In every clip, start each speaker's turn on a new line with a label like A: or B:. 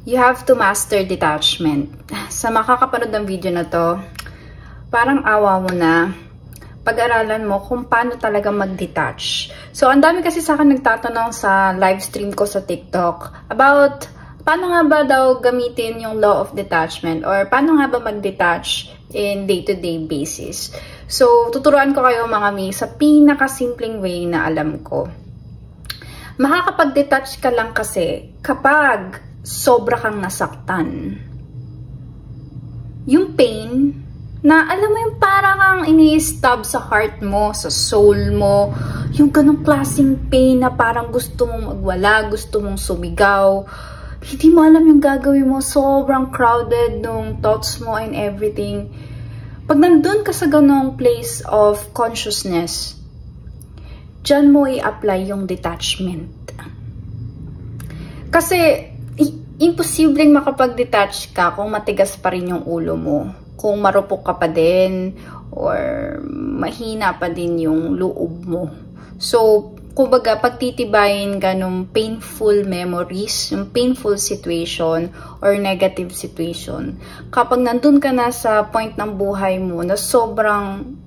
A: You have to master detachment. Sa makakapanood ng video na to, parang awa mo na. Pag-aralan mo kung paano talaga mag-detach. So, ang dami kasi sa akin nagtatanong sa live stream ko sa TikTok about paano nga ba daw gamitin yung law of detachment or paano nga ba mag-detach in day-to-day basis. So, tuturuan ko kayo mga mi sa pinakasimpleng way na alam ko. Makakapag-detach ka lang kasi kapag sobra kang nasaktan. Yung pain, na alam mo yung parang kang ini-stab sa heart mo, sa soul mo, yung ganong klaseng pain na parang gusto mong magwala, gusto mong sumigaw, hindi mo alam yung gagawin mo, sobrang crowded nung thoughts mo and everything. Pag nandun ka sa ganong place of consciousness, dyan mo i-apply yung detachment. Kasi, imposibleng makapag-detach ka kung matigas pa rin yung ulo mo. Kung marupok ka pa din, or mahina pa din yung loob mo. So, kumbaga, pagtitibayin ka nung painful memories, yung painful situation, or negative situation. Kapag nandun ka na sa point ng buhay mo na sobrang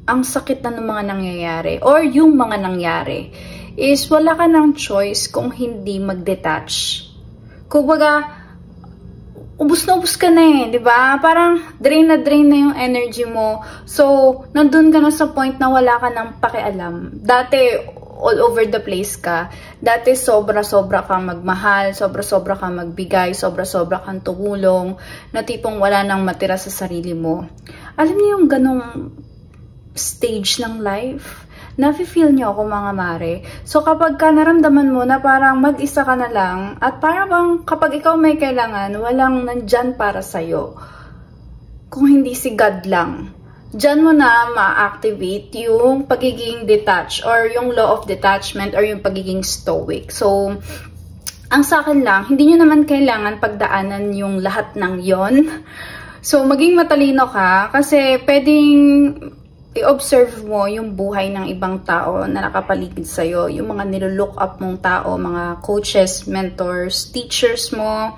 A: ang sakit na ng mga nangyayari, or yung mga nangyari, is wala ka ng choice kung hindi mag-detach. Kumbaga, ubus ka na eh, di ba? Parang drain na yung energy mo. So, nandun ka na sa point na wala ka ng pakialam. Dati, all over the place ka. Dati, sobra-sobra kang magmahal, sobra-sobra kang magbigay, sobra-sobra kang tumulong, na tipong wala nang matira sa sarili mo. Alam niyo yung ganong stage ng life? Nafe-feel niyo ako mga mare. So kapag ka naramdaman mo na parang mag-isa ka na lang at parang bang kapag ikaw may kailangan, walang nandyan para sa'yo. Kung hindi si God lang. Dyan mo na ma-activate yung pagiging detached or yung law of detachment or yung pagiging stoic. So, ang sa akin lang, hindi nyo naman kailangan pagdaanan yung lahat ng yon. So, maging matalino ka kasi pwedeng i-observe mo yung buhay ng ibang tao na nakapaligid sa'yo, yung mga nilo-look up mong tao, mga coaches, mentors, teachers mo,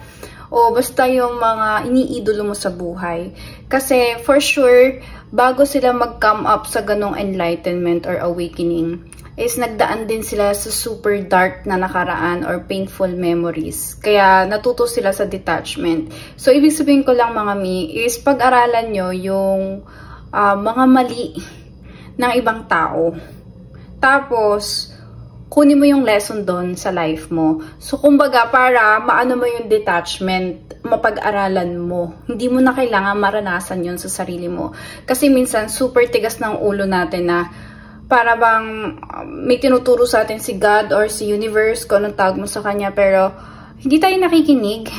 A: o basta yung mga iniidolo mo sa buhay. Kasi for sure, bago sila mag-come up sa ganong enlightenment or awakening, is nagdaan din sila sa super dark na nakaraan or painful memories. Kaya natuto sila sa detachment. So, ibig sabihin ko lang mga mi, is pag-aralan nyo yung mga mali ng ibang tao. Tapos, kunin mo yung lesson doon sa life mo. So, kumbaga, para maano mo yung detachment, mapag-aralan mo. Hindi mo na kailangan maranasan yun sa sarili mo. Kasi minsan, super tigas ng ulo natin na para bang may tinuturo sa atin si God or si universe, kung anong tawag mo sa kanya, pero hindi tayo nakikinig.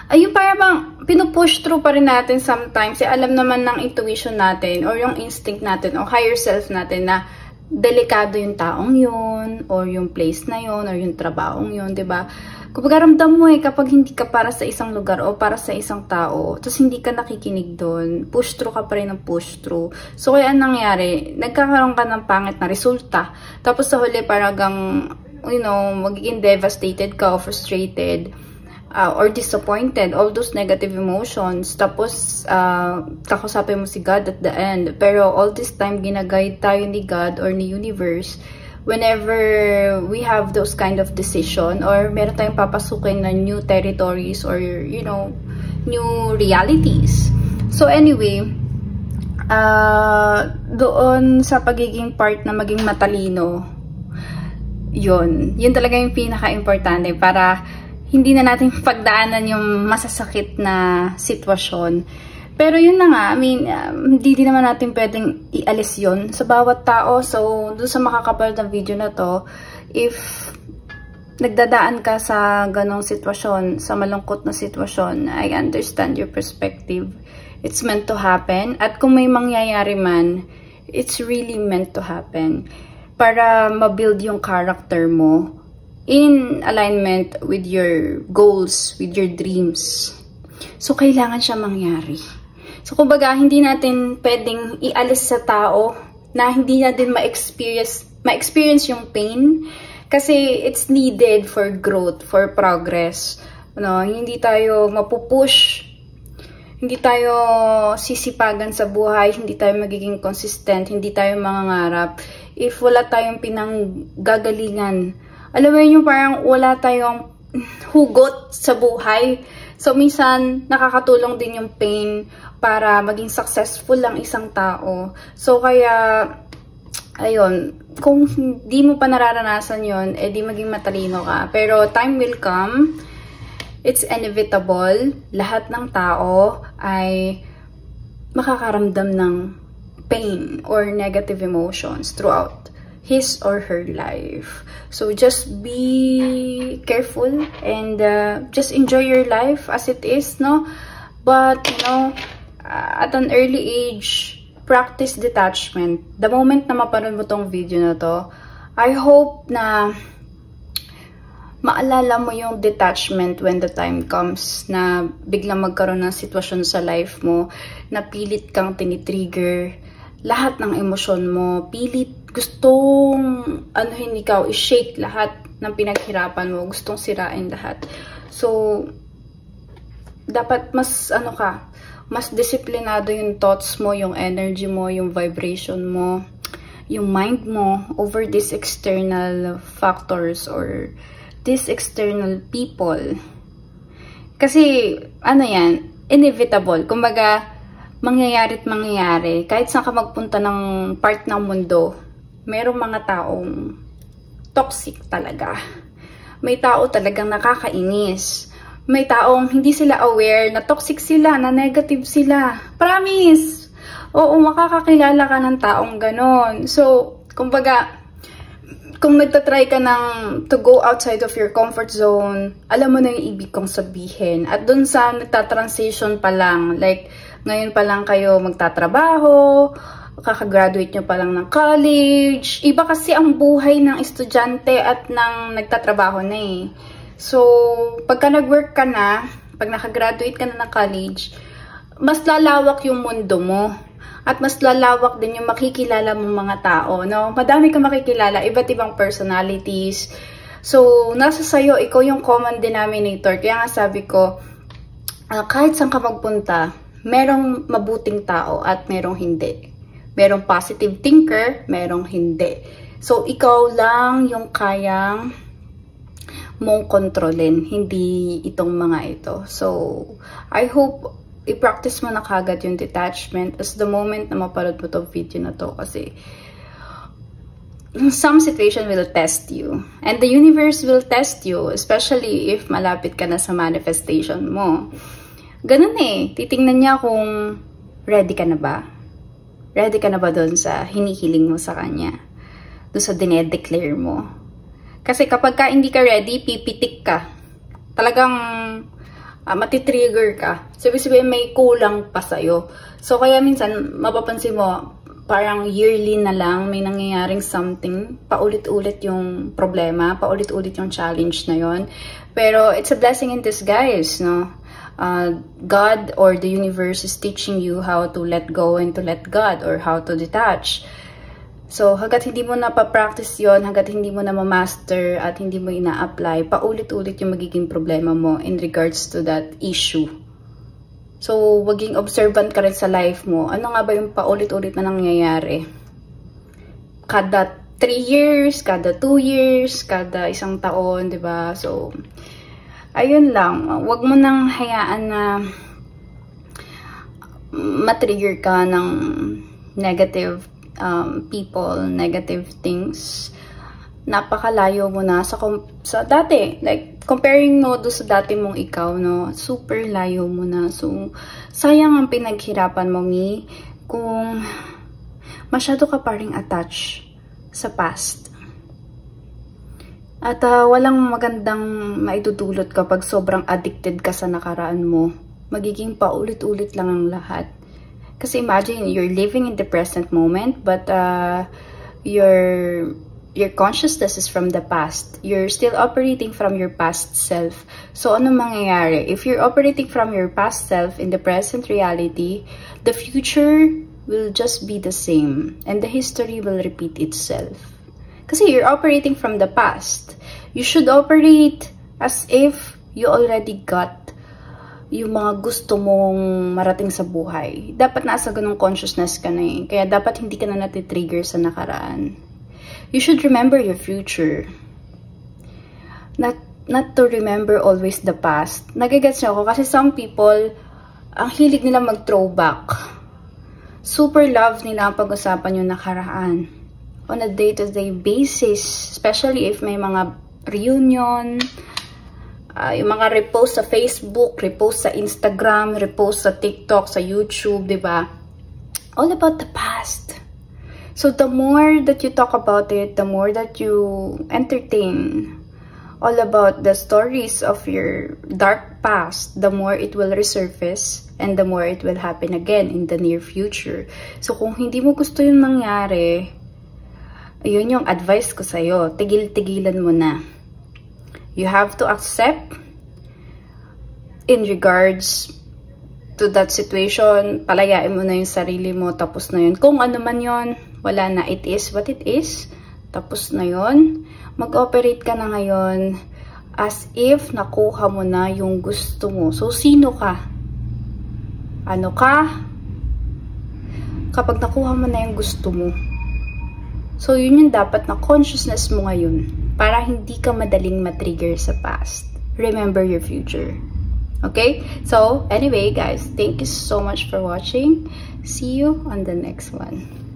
A: Ayun, para bang pinupush through pa rin natin sometimes. Alam naman ng intuition natin or yung instinct natin o higher self natin na delikado yung taong yun or yung place na yun or yung trabahong yun, diba? Kumbaga ramdam mo kapag hindi ka para sa isang lugar o para sa isang tao, tapos hindi ka nakikinig doon, push through ka pa rin ng push through. So, kaya ang nangyari, nagkakaroon ka ng pangit na resulta. Tapos sa huli, parang, magiging devastated ka o frustrated. Or disappointed, all those negative emotions. Tapos, kakusapin mo si God at the end. Pero all this time, ginaguide tayo ni God or ni universe whenever we have those kind of decision or meron tayong papasukin na new territories or, new realities. So anyway, doon sa pagiging part na maging matalino, yun talaga yung pinaka-importante para hindi na natin pagdaanan yung masasakit na sitwasyon. Pero yun na nga, hindi din naman natin pwedeng ialis yun sa bawat tao. So, doon sa makakapal ng video na to, if nagdadaan ka sa ganong sitwasyon, sa malungkot na sitwasyon, I understand your perspective. It's meant to happen. At kung may mangyayari man, it's really meant to happen. Para ma-build yung character mo in alignment with your goals, with your dreams. So, kailangan siya mangyari. So, kumbaga, hindi natin pwedeng ialis sa tao na hindi natin ma-experience yung pain Kasi it's needed for growth, for progress. No, hindi tayo mapupush, hindi tayo sisipagan sa buhay, hindi tayo magiging consistent, hindi tayo mangangarap if wala tayong pinanggagalingan. Alam mo yun, yung parang wala tayong hugot sa buhay. So, minsan, nakakatulong din yung pain para maging successful ang isang tao. So, kaya, ayun, kung di mo pa nararanasan yun, eh di maging matalino ka. Pero, time will come. It's inevitable. Lahat ng tao ay makakaramdam ng pain or negative emotions throughout his or her life. So just be careful and just enjoy your life as it is, no? But, you know, at an early age, practice detachment. The moment na mapanood mo tong video na to, I hope na maalala mo yung detachment when the time comes na biglang magkaroon ng sitwasyon sa life mo na pilit kang tinitrigger lahat ng emosyon mo, pilit gustong anuhin ikaw, i-shake lahat ng pinaghirapan mo, gustong sirain lahat. So, dapat mas mas disiplinado yung thoughts mo, yung energy mo, yung vibration mo, yung mind mo over these external factors or these external people. Kasi, ano yan, inevitable. Kumbaga, mangyayari't mangyayari. Kahit saan ka magpunta ng part ng mundo, merong mga taong toxic talaga. May tao talagang nakakainis. May taong hindi sila aware na toxic sila, na negative sila. Promise! Oo, makakakilala ka ng taong ganon. So, kumbaga, kung nagtatry ka to go outside of your comfort zone, alam mo na yung ibig kong sabihin. At dun sa nagtatransition pa lang, like, ngayon pa lang kayo magtatrabaho, kakagraduate nyo pa lang ng college. Iba kasi ang buhay ng estudyante at ng nagtatrabaho na eh. So, pagka nag-work ka na, pag nakagraduate ka na ng college, mas lalawak yung mundo mo. At mas lalawak din yung makikilala mong mga tao, no? Madami kang makikilala, iba't ibang personalities. So, nasa sayo, ikaw yung common denominator. Kaya nga sabi ko, kahit saan ka magpunta, merong mabuting tao at merong hindi. Merong positive thinker, merong hindi. So, ikaw lang yung kayang mong kontrolin, hindi itong mga ito. So, I hope i-practice mo na kagad yung detachment as the moment na mapanood mo itong video na to kasi some situation will test you and the universe will test you, especially if malapit ka na sa manifestation mo. Ganun eh, titingnan niya kung ready ka na ba? Ready ka na ba doon sa hinihiling mo sa kanya? Doon sa dinedeclare mo? Kasi kapag ka hindi ka ready, pipitik ka. Talagang matitrigger ka. Sabi-sabihin may kulang pa sa'yo. So, kaya minsan, mapapansin mo, parang yearly na lang, may nangyayaring something. Paulit-ulit yung problema, paulit-ulit yung challenge na yon. Pero, it's a blessing in disguise, no? God or the universe is teaching you how to let go and to let God or how to detach. So, hanggat hindi mo na pa-practice yon, hanggat hindi mo na ma-master at hindi mo ina-apply, paulit-ulit yung magiging problema mo in regards to that issue. So, maging observant ka rin sa life mo. Ano nga ba yung paulit-ulit na nangyayari? Kada 3 years, kada 2 years, kada isang taon, di ba? So, ayun lang. Huwag mo nang hayaan na matrigger ka ng negative people, negative things. Napakalayo mo na sa dati. Like, comparing mo do sa dati mong ikaw, no? Super layo mo na. So, sayang ang pinaghirapan mo, Mi, kung masyado ka pa ring attached sa past. At walang magandang maidudulot kapag sobrang addicted ka sa nakaraan mo. Magiging paulit-ulit lang ang lahat. Kasi imagine, you're living in the present moment, but your consciousness is from the past. You're still operating from your past self. So, ano mangyayari? If you're operating from your past self in the present reality, the future will just be the same. And the history will repeat itself. Kasi you're operating from the past. You should operate as if you already got yung mga gusto mong marating sa buhay. Dapat nasa ganung consciousness ka na eh. Kaya dapat hindi ka na natitrigger sa nakaraan. You should remember your future. Not to remember always the past. Nagigets niyo ako kasi some people, ang hilig nila mag-throwback. Super love nila ang pag-usapan yung nakaraan. On a day-to-day basis. Especially if may mga reunion, yung mga repost sa Facebook, repost sa Instagram, repost sa TikTok, sa YouTube, diba? All about the past. So the more that you talk about it, the more that you entertain all about the stories of your dark past, the more it will resurface and the more it will happen again in the near future. So kung hindi mo gusto yung mangyari, yun yung advice ko sa'yo. Tigil-tigilan mo na. You have to accept in regards to that situation. Palayain mo na yung sarili mo. Tapos na yun. Kung ano man yun, wala na. It is what it is. Tapos na yun. Mag-operate ka na ngayon as if nakuha mo na yung gusto mo. So, sino ka? Ano ka? Kapag nakuha mo na yung gusto mo. So, yun yung dapat na consciousness mo ngayon para hindi ka madaling matrigger sa past. Remember your future. Okay? So, anyway, guys, thank you so much for watching. See you on the next one.